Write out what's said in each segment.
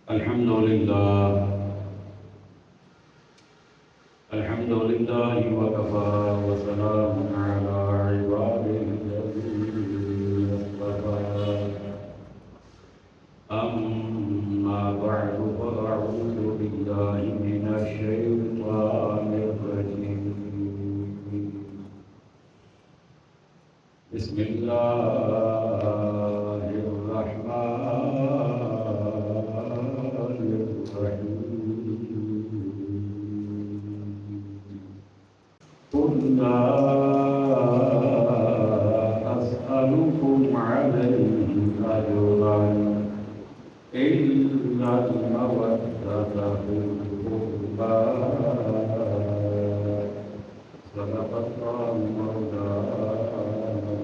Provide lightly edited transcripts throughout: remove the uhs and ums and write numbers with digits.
الحمد لله وكفى وسلام على عباده الذين اصطفى أما بعد فأعوذ بالله من الشيطان الرجيم بسم الله الرحمن الرحيم قل لا أسألكم عليه أجرا إلا المودة في القربى صدق الله مولانا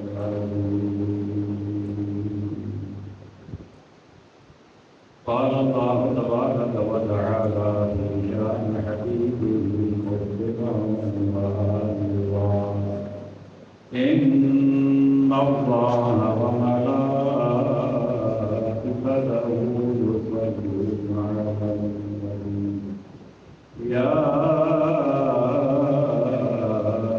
العظيم قال الله تبارك وتعالى في شأن حبيبه مخبرا وآمرا إن الله وملائكته يصلون على النبي يا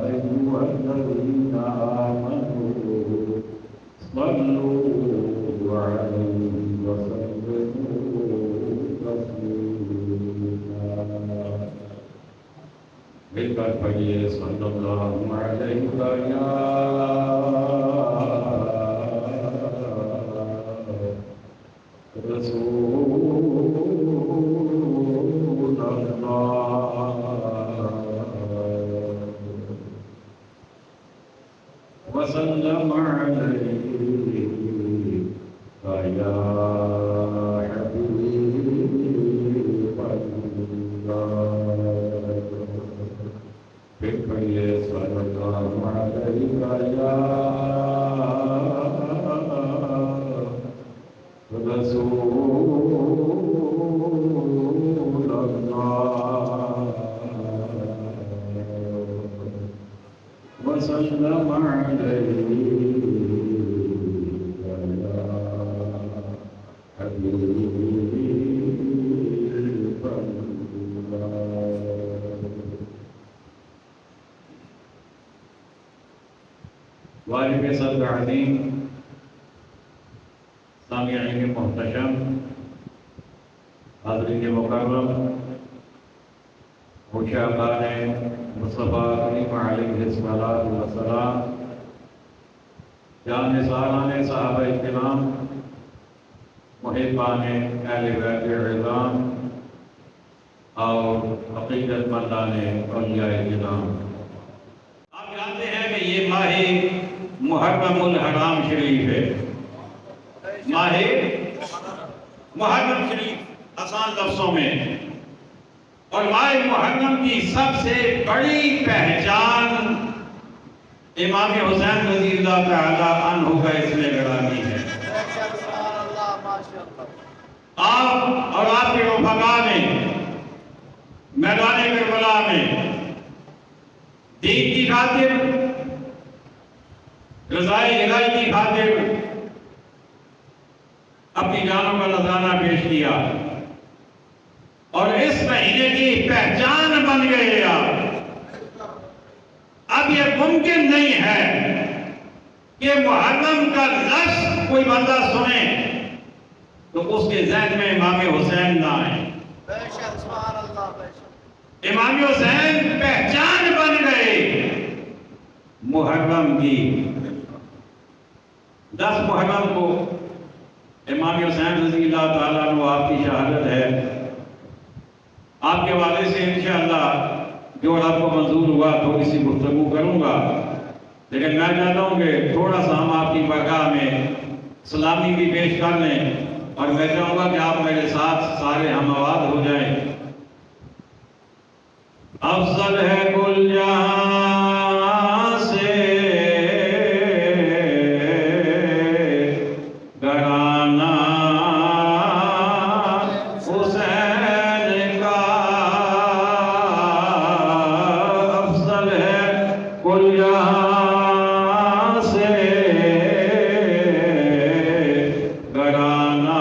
أيها الذين آمنوا صلوا عليه وسلموا تسليما مل کر پڑھیے صلی اللہ علیہ رسول اللہ وسلم علیہ یا حبیب اللہ پھر پڑھیے صلی اللہ علیہ یا رسول اللہ وسلم علیہ یا حبیب اللہ والد صدر عظیم سامعین محتشم حاضرین مکرم مشاہدان مصطفیٰ کریم علیہ السلام جان سالان صحابہ کرام محبان اہل بیت اعظام اور عقیدت مندان اولیاء کرام آپ جانتے ہیں کہ یہ ماہ محرم الحرام شریف ہے ماہ محرم شریف آسان لفظوں میں اور ماہ محرم کی سب سے بڑی پہچان امام حسین رضی اللہ تعالی عنہ کا اس میں گرامی ہے آپ اور آپ کے رفقا نے میدان کربلا میں دین کی خاطر رضائے الہی کی خاطر اپنی جانوں کا نذرانہ پیش کیا اور اس مہینے کی پہچان بن گئے آپ اب یہ ممکن نہیں ہے کہ محرم کا لفظ کوئی بندہ سنے تو اس کے ذہن میں امام حسین نہ آئے امام حسین پہچان بن گئے محرم کی 10 محرم کو امام حسین رضی اللہ تعالیٰ عنہ آپ کی شہادت ہے آپ کے حوالے سے انشاءاللہ جو آپ کو منظور ہوا تھوڑی سی گفتگو کروں گا لیکن میں چاہتا ہوں کہ تھوڑا سا ہم آپ کی بارگاہ میں سلامی بھی پیش کر لیں اور میں چاہوں گا کہ آپ میرے ساتھ سارے ہم آواز ہو جائیں افضل ہے کل جہاں سے گھرانہ حسین کا افضل ہے کل جہاں سے گھرانہ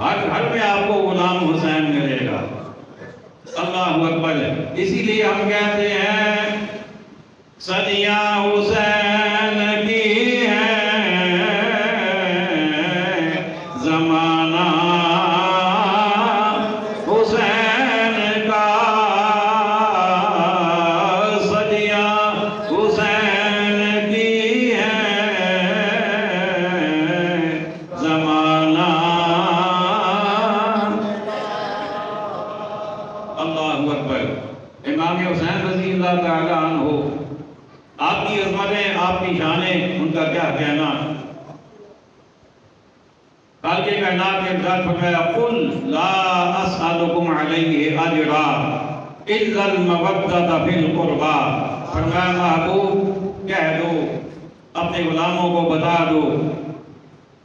ہر گھر میں آپ کو غلام حسین ملے گا۔ اللہ اکبر۔ اسی لیے ہم کہتے ہیں صدیاں حسین کی ہیں، زمانہ حسین کا، صدیاں حسین کی ہیں، زمانہ۔ اللہ اکبر۔ امام حسین رضی اللہ تعالیٰ عنہ، آپ کی عظمتیں، آپ کی شانیں، ان کا کیا کہنا۔ خالق کائنات نے ارشاد فرمایا قل لا اسألکم علیہ اجرا الا المودۃ فی القربى، فرمایا محبوب کہہ دو، اپنے غلاموں کو بتا دو،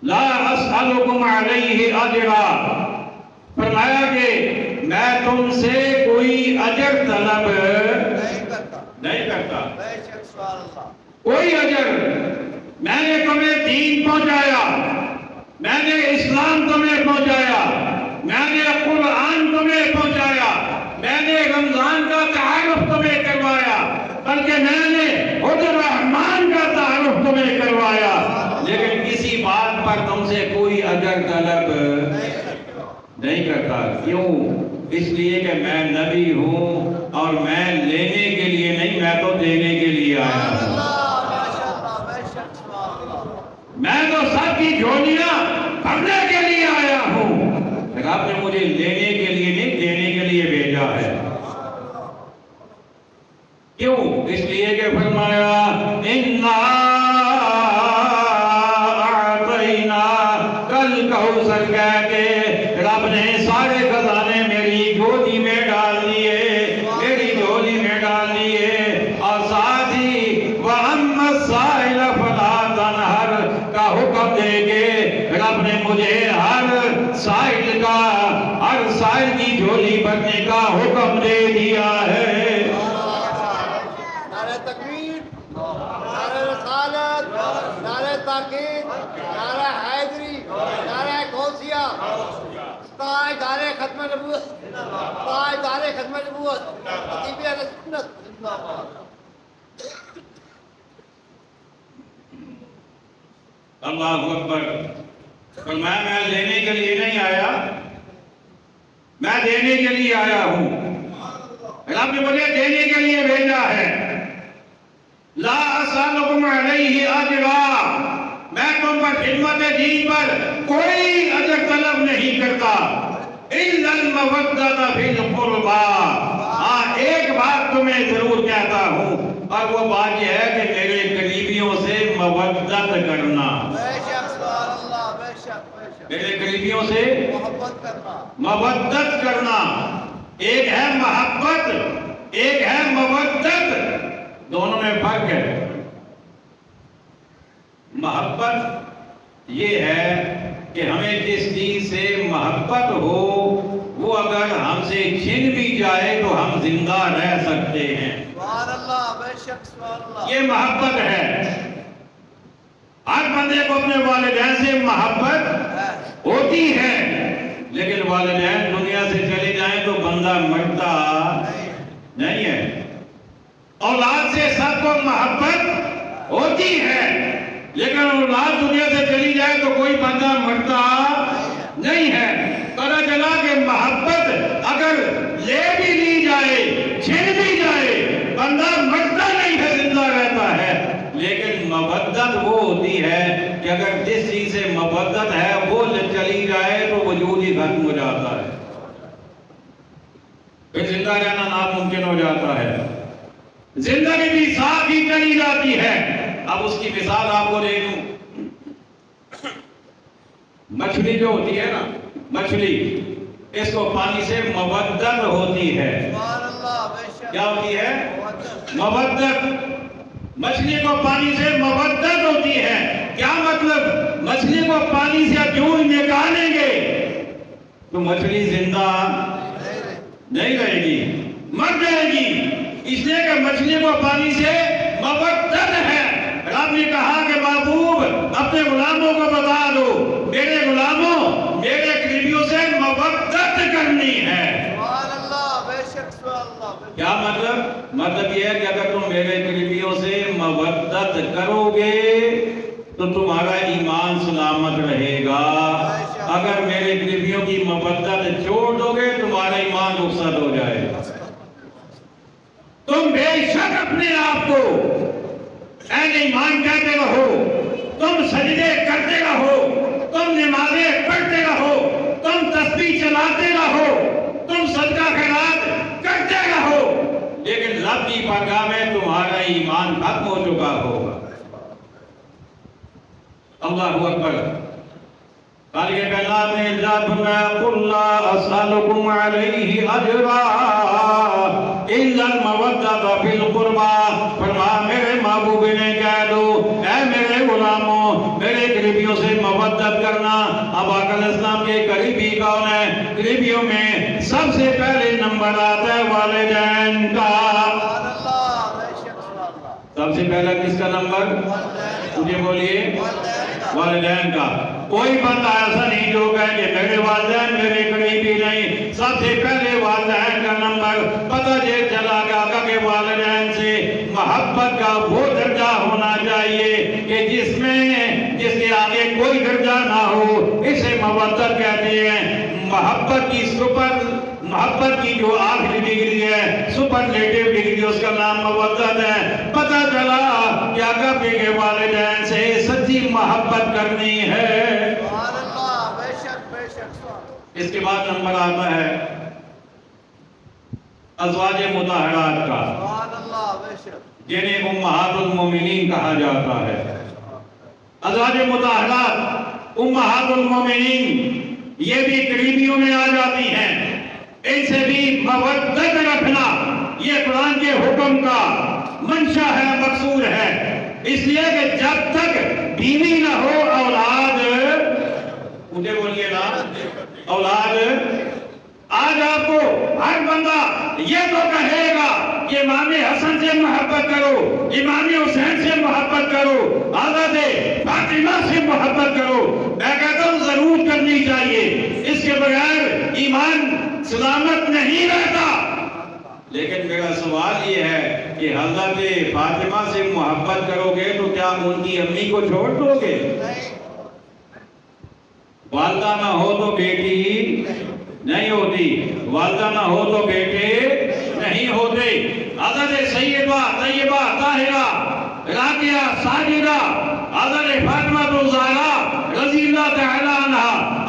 لا اسألکم علیہ اجرا، فرمایا کہ میں تم سے کوئی اجر طلب نہیں کرتا، کوئی اجر۔ میں نے تمہیں دین پہنچایا، میں نے اسلام تمہیں پہنچایا، میں نے قرآن تمہیں پہنچایا، میں نے رمضان کا تعارف تمہیں کروایا، بلکہ میں نے خود رحمان کا تعارف تمہیں کروایا، لیکن کسی بات پر تم سے کوئی اجر طلب نہیں کرتا۔ کیوں؟ اس لیے کہ میں نبی ہوں اور میں لینے کے لیے نہیں، میں تو دینے کے لیے آیا ہوں۔ میں تو سب کی جھولیاں بھرنے کے لیے آیا ہوں، لیکن آپ نے مجھے لینے کے لیے نہیں، دینے کے لیے بھیجا ہے۔ کیوں؟ اس لیے کہ فرمایا اِنَّا أَعْطَيْنَاكَ الْكَوْثَرَ، کہہ کے رب نے سارے خزانے میری جھولی میں ڈال دیے، میری جھولی میں ڈال دیے، اور ساتھ ہی وَأَمَّا السَّائِلَ فَلَا تَنْهَرْ کا حکم دے کے رب نے مجھے ہر سائل کا، ہر سائل کی جھولی بھرنے کا حکم دے دیا ہے۔ نعرہ تکبیر، نعرہ رسالت، نعرہ تاکید، نعرہ حیدری، نعرہ غوثیہ، تاجدار ختم نبوت، تاجدار ختم نبوت، خطیب اہل سنت زندہ باد۔ اللہ اکبر۔ فرمایا میں لینے کے لیے نہیں آیا، میں دینے کے لیے آیا ہوں۔ رب نے مجھے دینے کے لیے بھیجا ہے۔ لا اسألکم علیہ اجرا، میں تم پر خدمت دین پر کوئی اجر طلب نہیں کرتا، الا المودۃ فی القربى، ہاں ایک بات تمہیں ضرور کہتا ہوں، اور وہ بات یہ ہے کہ میرے قریبیوں سے مودت کرنا، بے شک سبحان اللہ، بے شک بے شک، میرے قریبیوں سے محبت کرنا، مودت کرنا۔ ایک ہے محبت، ایک ہے مودت، دونوں میں فرق ہے۔ محبت یہ ہے کہ ہمیں جس چیز سے محبت ہو وہ اگر ہم سے چھن بھی جائے تو ہم زندہ رہ سکتے ہیں، سبحان اللہ، بے شک سبحان اللہ، یہ محبت ہے۔ ہر بندے کو اپنے والدین سے محبت ہوتی ہے، لیکن والدین دنیا سے چلے جائیں تو بندہ مرتا نہیں ہے۔ اولاد سے سب کو محبت ہوتی ہے، لیکن اولاد دنیا سے چلی جائے تو کوئی بندہ مرتا نہیں ہے۔ پتہ چلا کہ محبت اگر لے بھی لی جائے، چھن بھی جائے، بندہ مرتا نہیں ہے، زندہ رہتا ہے۔ لیکن مودت وہ ہوتی ہے کہ اگر جس چیز سے مودت ہے وہ چلی جائے تو وجود ہی ختم ہو جاتا ہے، پھر زندہ رہنا ناممکن ہو جاتا ہے، زندگی بھی ساتھ ہی چلی جاتی ہے۔ اب اس کی مثال آپ کو دے دوں، مچھلی جو ہوتی ہے نا، مچھلی، اس کو پانی سے مودت ہوتی ہے۔ سبحان اللہ، بے شک، کیا ہوتی ہے؟ مودت۔ مچھلی کو پانی سے مودت ہوتی ہے۔ کیا مطلب؟ مچھلی کو پانی سے جو نکالیں گے تو مچھلی زندہ نہیں رہے گی، مر جائے گی، اس لیے کہ مچھلی کو پانی سے مودت ہے۔ رب نے کہا کہ محبوب اپنے غلاموں کو بتا دو، میرے غلاموں، میرے قریبیوں سے مودت کرنی ہے۔ سبحان اللہ بے شک سبحان اللہ بے شک۔ کیا مطلب یہ ہے کہ اگر تم میرے قریبیوں سے مودت کرو گے تو تمہارا ایمان سلامت رہے گا، اگر میرے قریبیوں کی مودت چھوڑ دو گے تمہارا ایمان رخصت ہو جائے گا۔ تم بے شک اپنے آپ کو اہل ایمان کہتے رہو، تم سجدے کرتے رہو، تم نمازیں پڑھتے رہو، تم تسبیح چلاتے رہو، تم صدقہ خیرات کرتے رہو، لیکن رب کی بارگاہ میں تمہارا ایمان ختم ہو چکا ہوگا۔ اللہ اکبر۔ خالق کائنات نے ارشاد فرمایا قل لا اسألكم علیہ اجرا الا المودۃ فی القربى، فرمایا میرے محبوب نے کہہ دو اے میرے غلاموں میرے قریبیوں سے مودت کرنا۔ اب آقا علیہ السلام کے قریبی کون ہے؟ قریبیوں میں سب سے پہلے نمبر آتا ہے والدین کا۔ سبحان اللہ بے شک سبحان اللہ۔ سب سے پہلا کس کا نمبر؟ مجھے بولیے۔ والدین کا۔ کوئی بندہ ایسا نہیں جو کہے کہ میرے والدین میرے قریبی نہیں، سب سے پہلے والدین کا نمبر۔ پتہ یہ چلا کہ والدین سے محبت کا وہ درجہ ہونا چاہیے کہ جس کے آگے کوئی درجہ نہ ہو، اسے مودت کہتے ہیں۔ محبت کی جو آخری ڈگری ہے سپرلیٹیو ڈگری، اس کا نام مودت ہے۔ پتہ چلا کہ اگر کے والدین سے سچی محبت کرنی ہے۔ سبحان اللہ بے شک بے شک سبحان اللہ۔ اس کے بعد نمبر آتا ہے ازواج مطہرات کا، سبحان اللہ بے شک۔ جنہیں امہات المومنین کہا جاتا ہے۔ ازواج مطہرات امہات المومنین یہ بھی قریبیوں میں آ جاتی ہیں، ان سے بھی مودت رکھنا یہ قرآن کے حکم کا منشا ہے، مقصود ہے، اس لیے کہ جب تک بیوی نہ ہو اولاد، مجھے بولیے نا، اولاد آج آپ کو ہر بندہ یہ تو کہے گا کہ امام حسن سے محبت کرو، امام حسین سے محبت کرو، حضرت فاطمہ سے محبت کرو۔ میں کہتا ہوں ضرور کرنی چاہیے، اس کے بغیر ایمان سلامت نہیں رہتا۔ لیکن میرا سوال یہ ہے کہ حضرت فاطمہ سے محبت کرو گے تو کیا ان کی امی کو چھوڑ دو گے؟ والدہ نہ ہو تو بیٹی نہیں ہوتی، والدہ نہ ہو تو بیٹے نہیں ہوتے۔ حضرت سیدہ طیبہ طاہرہ راقیہ ساجدہ حضرت فاطمہ الزہرا رضی اللہ تعالی عنہ،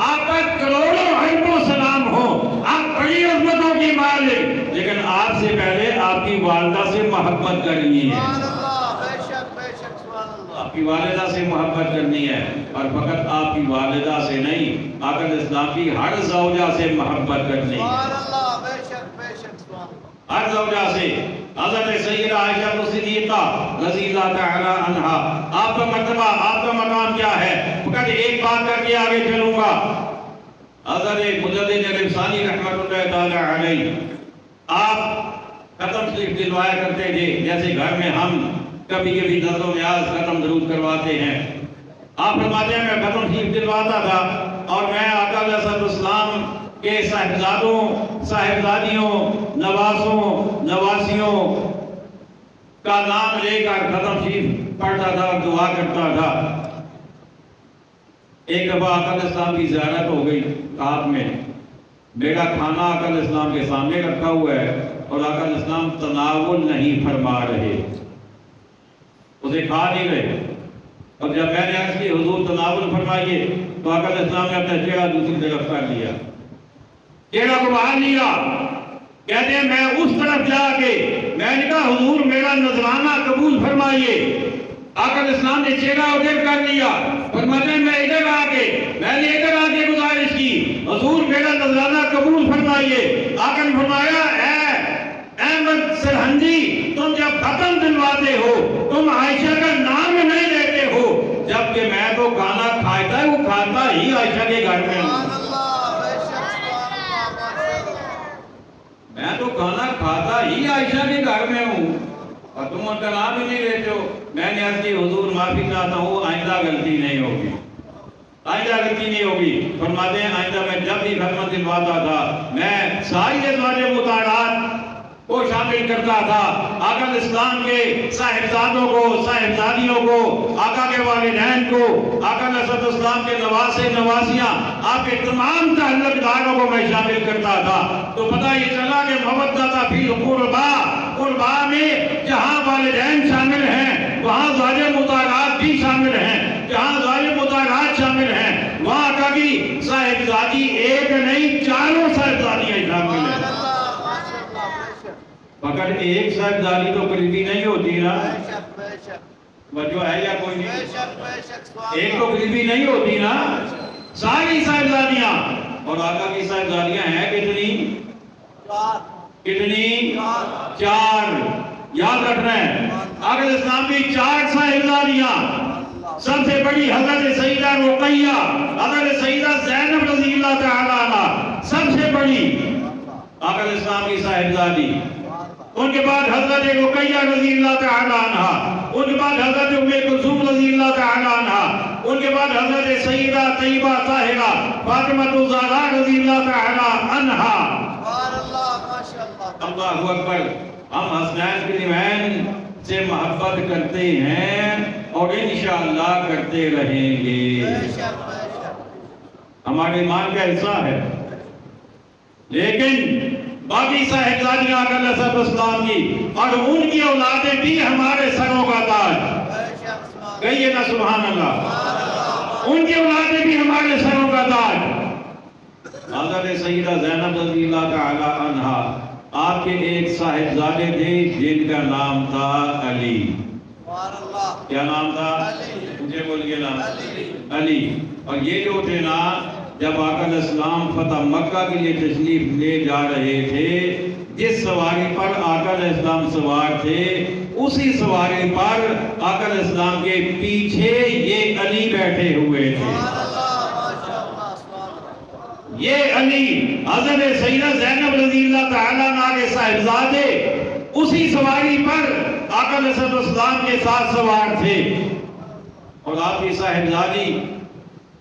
آپ پر کروڑوں حمد و سلام ہو، آپ بڑی عظمتوں کی مالک، لیکن آپ سے پہلے آپ کی والدہ سے محبت کرنی ہے۔ سبحان اللہ بے شک بے شک سبحان اللہ۔ آپ کی والدہ سے محبت کرنی ہے، اور فقط آپ کی والدہ سے نہیں، آقا الاسلام کی ہر زوجہ سے محبت کرنی ہے۔ سبحان اللہ بے شک سبحان اللہ۔ ہر زوجہ سے۔ حضرت سیدہ عائشہ صدیقہ رضی اللہ تعالی عنہا، آپ کا مرتبہ آپ کا مقام کیا ہے؟ فقط ایک بات کر کے آگے چلوں گا۔ حضرت مجدد الفسانی رحمۃ اللہ تعالی علیہ، آپ ختم شریف دلوایا کرتے تھے، جیسے گھر میں ہم کبھی کبھی نذر و نیاز ختم درود کرواتے ہیں۔ آپ فرماتے ہیں میں ختم شریف دلواتا تھا اور میں آقا علیہ السلام کے صاحبزادوں، صاحبزادیوں، نواسوں، نواسیوں کا نام لے کر ختم شریف پڑھتا تھا اور دعا کرتا تھا۔ ایک دفعہ آقا علیہ السلام کی زیارت ہو گئی رات میں، میرا کھانا آقا علیہ السلام کے سامنے رکھا ہوا ہے اور آقا علیہ السلام تناول نہیں فرما رہے، اسے کھا نہیں رہے، اور جب میں نے عرض کی حضور تناول فرمائیے تو آقا علیہ السلام نے اپنا چہرہ دوسری طرف کر لیا، چہرہ کو باہر لیا، کہتے ہیں میں اس طرف جا کے میں نے کہا حضور میرا نذرانہ قبول فرمائیے، آقا علیہ السلام نے چہرہ ادھر کر لیا، فرماتے ہیں میں ادھر آ کے میں نے ادھر آ کے گزارش کی حضور میرا نذرانہ قبول فرمائیے، آقا نے فرمایا اے احمد سرہندی تم جب ختم دلواتے ہو تم عائشہ کا نام نہیں لیتے ہو، جبکہ میں تو کھانا کھاتا ہے وہ کھاتا ہی عائشہ کے گھر میں ہوں، میں تو کھانا کھاتا ہی عائشہ کے گھر میں ہوں اور تم ان کا نام ہی نہیں لیتے ہو۔ میں نے عرض کی حضور معافی چاہتا ہوں آئندہ غلطی نہیں ہوگی، آئندہ غلطی نہیں ہوگی. فرماتے ہیں آئندہ میں جب بھی خدمت دلواتا تھا میں ساری ازواج مطہرات کو شامل کرتا تھا. آقا اسلام کے صاحبزادوں کو، صاحبزادیوں کو، آقا کے والدین کو، آقا علیہ السلام کے نواسے نواسیاں، آپ کے تمام تعلق داروں کو میں شامل کرتا تھا. تو پتہ یہ چلا کہ مودۃ فی القربا، قربا میں جہاں والدین شامل ہیں وہاں ازواج مطہرات بھی شامل ہیں. جہاں ازواج مطہرات شامل ہیں وہاں آقا کی صاحبزادی ایک نہیں چاروں صاحبزادیاں شامل ہیں. مگر ایک صاحبزادی تو قریبی نہیں ہوتی نا. وجہ ہے یا کوئی نہیں؟ ایک تو قریبی نہیں ہوتی نا. ساری صاحبزادیاں، اور آقا کی صاحبزادیاں ہیں کتنی؟ کتنی؟ 4. یاد رکھنا ہے آقا اسلام کی 4 صاحبزادیاں. سب سے بڑی حضرت سیدہ رقیہ، حضرت سیدہ زینب رضی اللہ تعالیٰ عنہ سب سے بڑی آقا اسلام کی صاحبزادی. ان کے بعد حضرت رقیہ رضی اللہ تعالیٰ عنہ، ان کے بعد حضرت ام کلثوم رضی اللہ تعالیٰ عنہ، ان کے بعد حضرت سیدہ طیبہ طاہرہ فاطمہ الزہرا رضی اللہ تعالیٰ عنہ. اللہ اکبر. ہم حسنین بن سے محبت کرتے ہیں اور انشاءاللہ کرتے رہیں گے. ہمارے ایمان کا حصہ ہے. لیکن باقی صاحبزادیاں آقا علیہ السلام کی اور ان کی اولادیں بھی ہمارے سروں کا تاج. کہیے نا سبحان اللہ. ان کی اولادیں بھی ہمارے سروں کا تاج. حضرت سیدہ زینب رضی اللہ تعالی عنہا آپ کے ایک صاحبزادے تھے جن کا نام تھا علی. کیا نام تھا؟ مجھے بولیے نا. علی. اور یہ جو تھے نا جب آقا علیہ السلام فتح مکہ کے لیے تشریف لے جا رہے تھے جس سواری پر آقا علیہ السلام سوار تھے اسی سواری پر آقا علیہ السلام کے پیچھے یہ علی بیٹھے ہوئے تھے. یہ علی حضرت سیدہ زینب رضی اللہ تعالیٰ عنہ کے صاحبزادے اسی سواری پر آقا علیہ السلام کے ساتھ سوار تھے. اور آپ کی صاحبزادی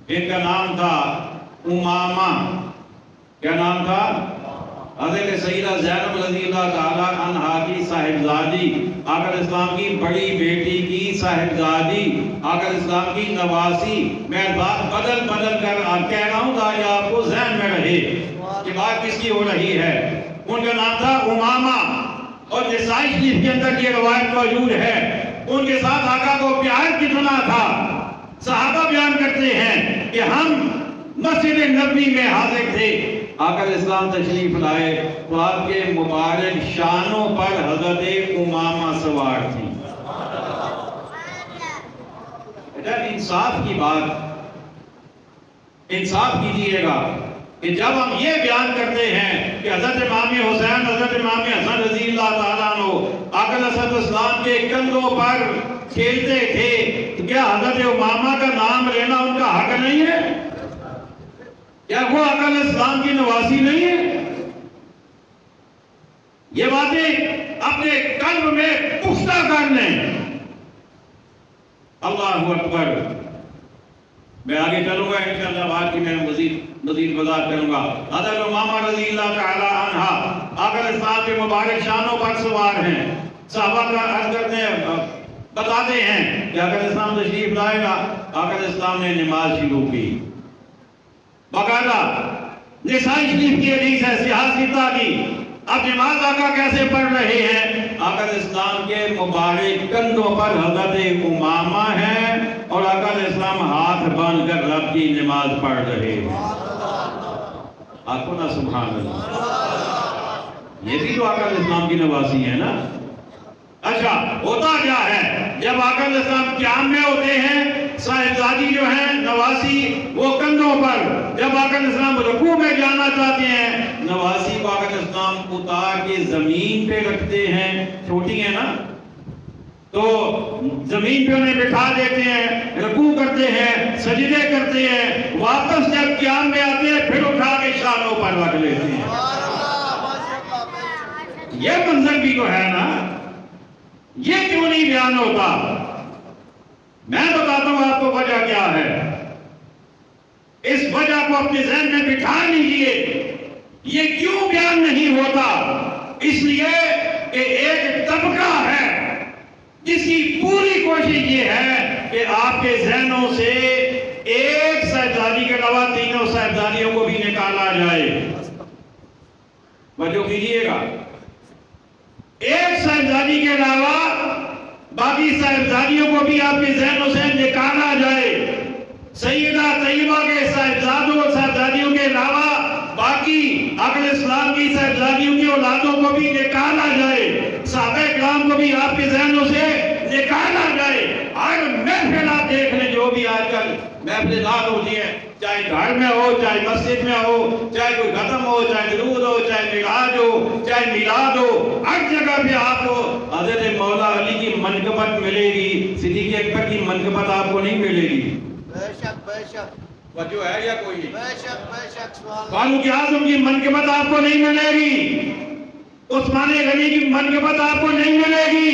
ان کا نام تھا امامہ. کیا نام تھا؟ حضرت سیدہ زینب رضی اللہ تعالیٰ عنہا کی صاحبزادی، آقا علیہ السلام کی بڑی بیٹی کی صاحبزادی، آقا علیہ السلام کی نواسی. میں بات بدل کر کہہ رہا ہوں تاکہ آپ کو ذہن میں رہے کہ بات کس کی ہو رہی ہے. ان کا نام تھا امامہ. اور نسائی شریف کے اندر یہ روایت موجود ہے ان کے ساتھ آقا کو پیار کتنا تھا. صحابہ بیان کرتے ہیں کہ ہم مسجد نبوی میں حاضر تھے، آقا علیہ السلام تشریف لائے تو آپ کے مبارک شانوں پر حضرت امامہ سوار تھی. انصاف کی بات، انصاف کیجیے گا کہ جب ہم یہ بیان کرتے ہیں کہ حضرت امام حسین، حضرت امام حسن رضی اللہ تعالیٰ عنہ آقا علیہ السلام کے کندھوں پر کھیلتے تھے تو کیا حضرت امامہ کا نام لینا ان کا حق نہیں ہے؟ کیا وہ آقا علیہ السلام کی نواسی نہیں ہے؟ یہ باتیں اپنے قلب میں پختہ کر لیں. اللہ اکبر. میں آگے چلوں گا انشاءاللہ، بات کی میں مزید وضاحت کروں گا. حضرت امامہ رضی اللہ تعالی عنہ آقا علیہ السلام کے مبارک شانوں پر سوار ہیں. صحابہ کا عرض کرتے ہیں، بتاتے ہیں کہ آقا علیہ السلام تشریف لائے گا. آقا علیہ السلام نے نماز شروع کی. باقاعدہ نسائی شریف کی حدیث ہے، سیاحت ستہ کی. اب نماز آقا کیسے پڑھ رہے ہیں؟ آقا علیہ السلام کے مبارک کندھوں پر حضرت امامہ ہیں اور آقا علیہ السلام ہاتھ باندھ کر رب کی نماز پڑھ رہے ہیں. آپ کو نا سبحان اللہ، یہ بھی تو آقا علیہ السلام کی نواسی ہے نا. اچھا ہوتا کیا ہے جب آقا علیہ السلام قیام میں ہوتے ہیں، صاحبزادی جو ہیں نواسی وہ کندھوں پر، جب آقا علیہ السلام رکوع میں جانا چاہتے ہیں نواسی کو آقا علیہ السلام اتار کے زمین پہ رکھتے ہیں. چھوٹی ہیں نا تو زمین پہ انہیں بٹھا دیتے ہیں، رکوع کرتے ہیں، سجدے کرتے ہیں، واپس جب قیام میں آتے ہیں پھر اٹھا کے شانوں پر رکھ لیتے ہیں. یہ منظر بھی تو ہے نا، یہ کیوں نہیں بیان ہوتا؟ میں بتاتا ہوں آپ کو وجہ کیا ہے. اس وجہ کو اپنے ذہن میں بٹھا لیجئے. یہ کیوں بیان نہیں ہوتا؟ اس لیے کہ ایک طبقہ ہے جس کی پوری کوشش یہ ہے کہ آپ کے ذہنوں سے ایک صاحبزادی کے علاوہ تینوں صاحبزادیوں کو بھی نکالا جائے. توجہ کیجیے گا، ایک صاحبزادی کے علاوہ باقی صاحبزادیوں کو بھی آپ کے ذہنوں سے نکالا جائے. سیدہ طیبہ کے صاحبزادوں اور صاحبزادیوں کے علاوہ باقی عقل اسلام کی صاحبزادیوں کی اولادوں کو بھی نکالا جائے. صحابہ کرام کو بھی آپ کے ذہنوں سے نکالا جائے. ہر محفل آپ دیکھ لیں جو بھی آج کل محفلات ہوتی ہے، چاہے گھر میں ہو، چاہے مسجد میں ہو، چاہے کوئی ختم ہو، چاہے درود ہو، چاہے معراج ہو، چاہے میلاد ہو، ہر جگہ پہ آپ کو حضرت مولا علی کی منقبت ملے گی. صدیق اکبر کی منقبت آپ کو نہیں ملے گی. بے شک بے شک وجہ ہے یا کوئی نہیں؟ بے شک سبحان اللہ. فاروق اعظم کی منقبت آپ کو نہیں ملے گی. عثمان غنی کی منقبت آپ کو نہیں ملے گی.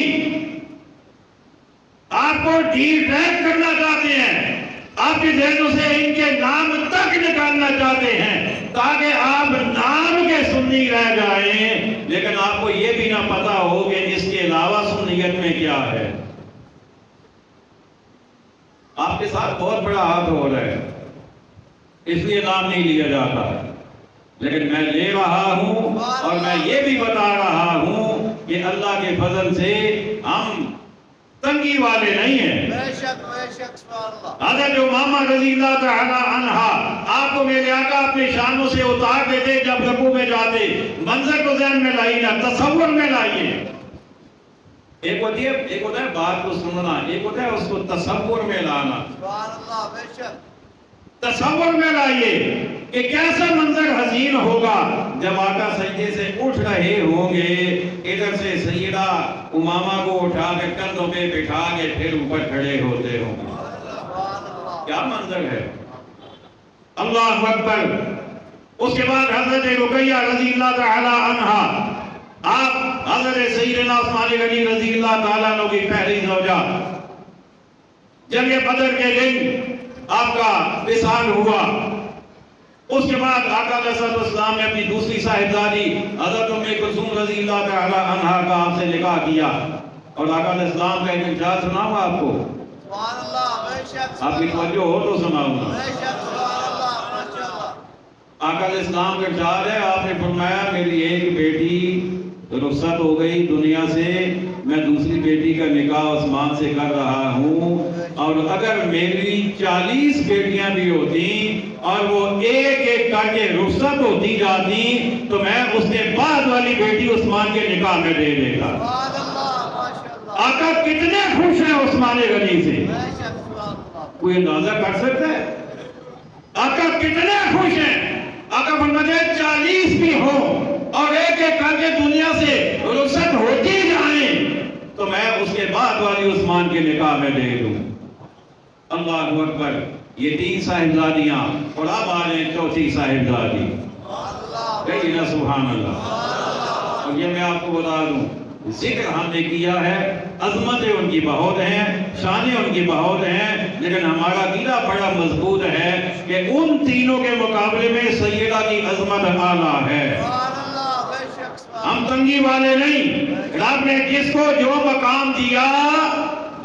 آپ کو ڈیل ٹریک کرنا چاہتے ہیں، آپ کے ذہنوں سے ان کے نام تک نکالنا چاہتے ہیں تاکہ آپ نام کے سنی رہ جائیں، لیکن آپ کو یہ بھی نہ پتا ہو کہ اس کے علاوہ سنیت میں کیا ہے. آپ کے ساتھ بہت بڑا ہاتھ ہو رہا ہے، اس لیے نام نہیں لیا جاتا، لیکن میں لے رہا ہوں اور میں یہ بھی بتا رہا ہوں کہ اللہ کے فضل سے ہم تنگی والے نہیں ہیں. بے شک سبحان اللہ. حضرت امامہ رضی اللہ تعالی عنہا آپ کو میرے آقا اپنے شانوں سے اتار دیتے جب رکوع میں جاتے. منظر کو ذہن میں لائیے نا، تصور میں لائیے. ایک ہوتا ہے بات کو سننا، ایک ہوتا ہے اس کو تصور میں لانا. سبحان اللہ. بے شک تصور میں لائیے کہ کیسا منظر حسین ہوگا جب آقا سجدے سے اٹھ رہے ہوں گے، ادھر سے سیدہ امامہ کو اٹھا کے کندھوں پہ بٹھا کے پھر اوپر کھڑے ہوتے ہوں گے. سبحان اللہ. کیا منظر ہے! اللہ اکبر. اس کے بعد حضرت رقیہ رضی اللہ تعالی عنہا، آپ حضرت سیدنا عثمان غنی رضی اللہ تعالیٰ عنہ کی پہلی زوجہ، جنگ بدر کے دن آپ کا وصال ہوا. اس کے بعد آقا علیہ الصلوۃ والسلام نے اپنی دوسری صاحبزادی حضرت ام کلثوم رضی اللہ تعالی عنہا کا آپ سے نکاح کیا، اور آقا علیہ السلام کا ایک انشاد سناؤں آپ کو. سبحان اللہ. بے شک آپ کی توجہ ہو تو سناؤں گا. بے شک سبحان اللہ. ماشاءاللہ. آقا علیہ السلام کا انشاد ہے، آپ نے فرمایا میری ایک بیٹی رخصت ہو گئی دنیا سے، میں دوسری بیٹی کا نکاح عثمان سے کر رہا ہوں، اور اگر میری 40 بیٹیاں بھی ہوتی اور وہ ایک ایک کر کے رخصت ہوتی جاتی تو میں اس کے بعد والی بیٹی عثمان کے نکاح میں دے دیتا. سبحان اللہ. ماشاءاللہ. آقا کتنے خوش ہیں عثمان غنی سے، بے شک سبحان اللہ. کوئی اندازہ کر سکتا ہے؟ آقا کتنے خوش ہیں. آقا فرماتے ہیں 40 بھی ہو اور ایک ایک کر کے دنیا سے رخصت ہوتی جائیں تو میں اس کے بعد والی عثمان کے نکاح میں دے دوں. اللہ اکبر. یہ 3 صاحبزادیاں اور اب آ رہے ہیں چوتھی صاحبزادی. کہیے نا سبحان اللہ. اور یہ میں آپ کو بتا دوں، ذکر ہم نے کیا ہے، عظمتیں ان کی بہت ہیں، شانیں ان کی بہت ہیں، لیکن ہمارا عقیدہ بڑا مضبوط ہے کہ ان تینوں کے مقابلے میں سیدہ کی عظمت اعلیٰ ہے. سبحان اللہ. بے شک سبحان ہم تنگی والے نہیں. رب نے جس کو جو مقام دیا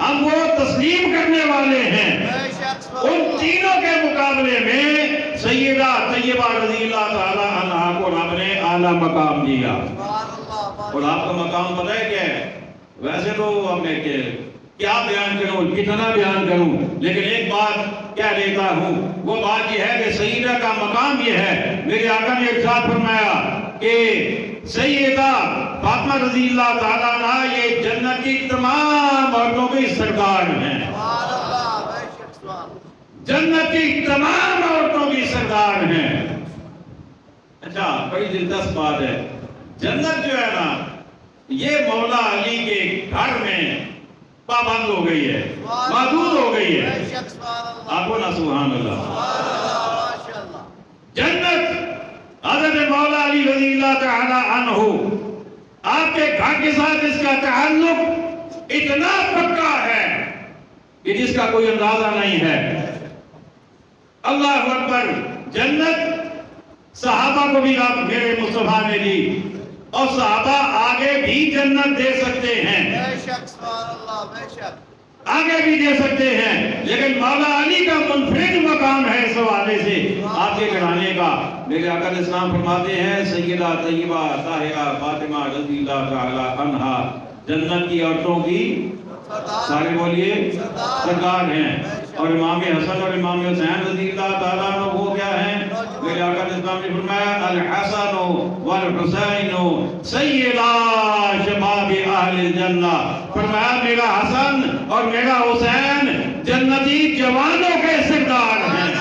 ہم وہ تسلیم کرنے والے ہیں. بے شک سبحان ان اللہ. تینوں کے مقابلے میں سیدہ طیبہ رضی اللہ تعالی عنہا کو رب نے اعلیٰ مقام دیا. سبحان اللہ. اور آپ کا مقام پتہ ہے کیا ہے؟ ویسے تو ہم نے کیا بیان کروں، کتنا بیان کروں، لیکن ایک بات کہہ دیتا ہوں. وہ بات یہ ہے کہ سیدہ کا مقام یہ ہے، میرے آقا نے ارشاد فرمایا کہ سیدہ فاطمہ رضی اللہ تعالیٰ عنہا یہ جنت کی تمام عورتوں کی سردار ہیں. سبحان اللہ. بے شک سبحان اللہ. جنت کی تمام عورتوں کی سردار ہیں. اچھا، بڑی دلچسپ بات ہے. جنت جو ہے نا یہ مولا علی کے گھر میں پابند ہو گئی ہے، محدود ہو گئی ہے. بے شک سبحان اللہ. آپ کو نا سبحان اللہ. سبحان اللہ. ماشاءاللہ. جنت حضرت مولا علی رضی اللہ تعالی عنہ، آپ کے گھر کے ساتھ اس کا تعلق اتنا پکا ہے کہ جس کا کوئی اندازہ نہیں ہے. اللہ اکبر. جنت صحابہ کو بھی رب میرے مصطفیٰ نے دی اور صحابہ آگے بھی جنت دے سکتے ہیں, بے شک سبحان اللہ بے شک آگے بھی دے سکتے ہیں, لیکن مولا علی کا منفرد مقام ہے اس حوالے سے آپ کے گھرانے کا. میرے آقا علیہ السلام فرماتے ہیں سیدہ طیبہ طاہرہ فاطمہ رضی اللہ تعالی عنہا جنت کی عورتوں کی سارے بولیے سردار ہیں, اور امام حسن اور امام حسین رضی اللہ تعالیٰ عنہ وہ کیا ہیں؟ میرے آقا علیہ السلام نے فرمایا الحسن والحسین سیدا شباب اہل الجنہ. فرمایا میرا حسن اور میرا حسین جنتی جوانوں کے سردار ہیں,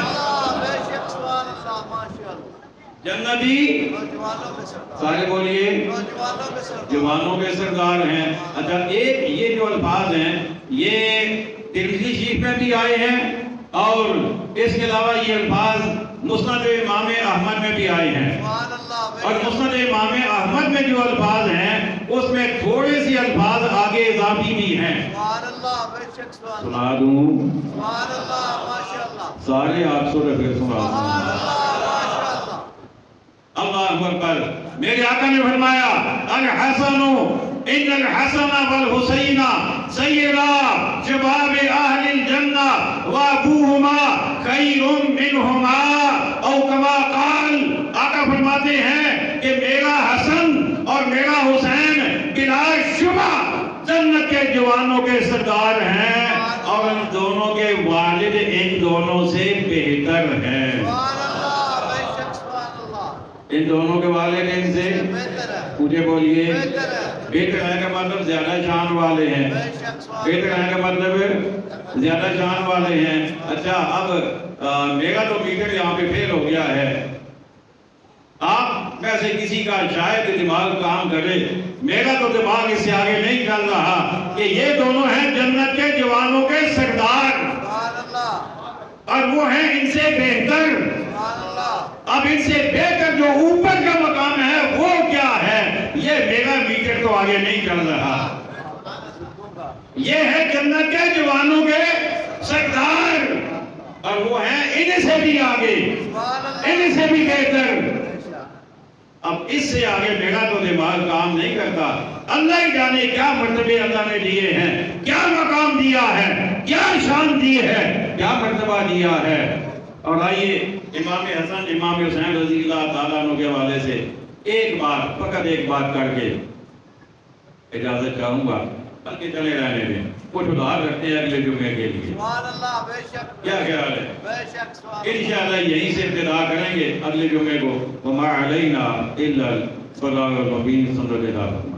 بے شک سبحان اللہ ماشاءاللہ جنتی نوجوانوں میں سردار سارے بولیے نوجوانوں میں سردار جوانوں کے سردار ہیں. اچھا ایک یہ جو الفاظ ہیں یہ ترمذی شریف میں بھی آئے ہیں اور اس کے علاوہ یہ الفاظ مسند امام احمد میں بھی آئے ہیں, سبحان اللہ بے اور شک مسند امام احمد میں جو الفاظ ہیں اس میں تھوڑے سی الفاظ آگے اضافی بھی ہیں. سبحان اللہ بے شک سبحان اللہ سنا دوں سبحان اللہ ماشاءاللہ سارے آپ سو رکھے سنا دوں. سبحان اللہ ماشاءاللہ اللہ اکبر. میرے آقا نے فرمایا الحسن ان الحسن والحسین سیدا شباب اہل الجنہ وابوہما خیر منہما او کما قال. آقا فرماتے ہیں کہ میرا حسن اور میرا حسین بلا شبہ جنت کے جوانوں کے سردار ہیں, اور ان دونوں کے والد ان دونوں سے بہتر ہیں. سبحان اللہ بے شک سبحان اللہ ان دونوں کے والد ان سے بہتر ہے مجھے بولیے بہتر ہے بہتر ہے کا مطلب زیادہ شان والے ہیں, بے شک سبحان بہتر ہے کا مطلب زیادہ شان والے ہیں. اچھا اب میرا تو میٹر یہاں پہ فیل ہو گیا ہے, آپ میں سے کسی کا شاید دماغ کام کرے, میرا تو دماغ اس سے آگے نہیں چل رہا کہ یہ دونوں ہیں جنت کے جوانوں کے سردار سبحان اللہ اور وہ ہیں ان سے بہتر. سبحان اللہ اب ان سے بہتر جو اوپر کا مقام ہے وہ کیا ہے, یہ میرا میٹر تو آگے نہیں چل رہا. یہ ہے جنت کے جوانوں کے سردار اور وہ ہیں ان سے بھی آگے, سبحان اللہ ان سے بھی بہتر. بے شک اب اس سے آگے میرا تو دماغ کام نہیں کرتا. اللہ ہی جانے کیا مرتبے اللہ نے دیے ہیں, کیا مقام دیا ہے, کیا شان دی ہے, کیا مرتبہ دیا ہے. اور آئیے امام حسن امام حسین رضی اللہ تعالیٰ عنہ کے حوالے سے ایک بات فقط ایک بات کر کے اجازت چاہوں گا, بلکہ چلے رہنے دیں, کچھ ادھار رکھتے ہیں اگلے جمعے کے لیے. سبحان اللہ بے شک کیا خیال ہے؟ بے شک سبحان انشاءاللہ یہیں سے ابتدا کریں گے اگلے جمعے کو. وما علینا الا البلاغ المبین. صلی اللہ علیہ وسلم.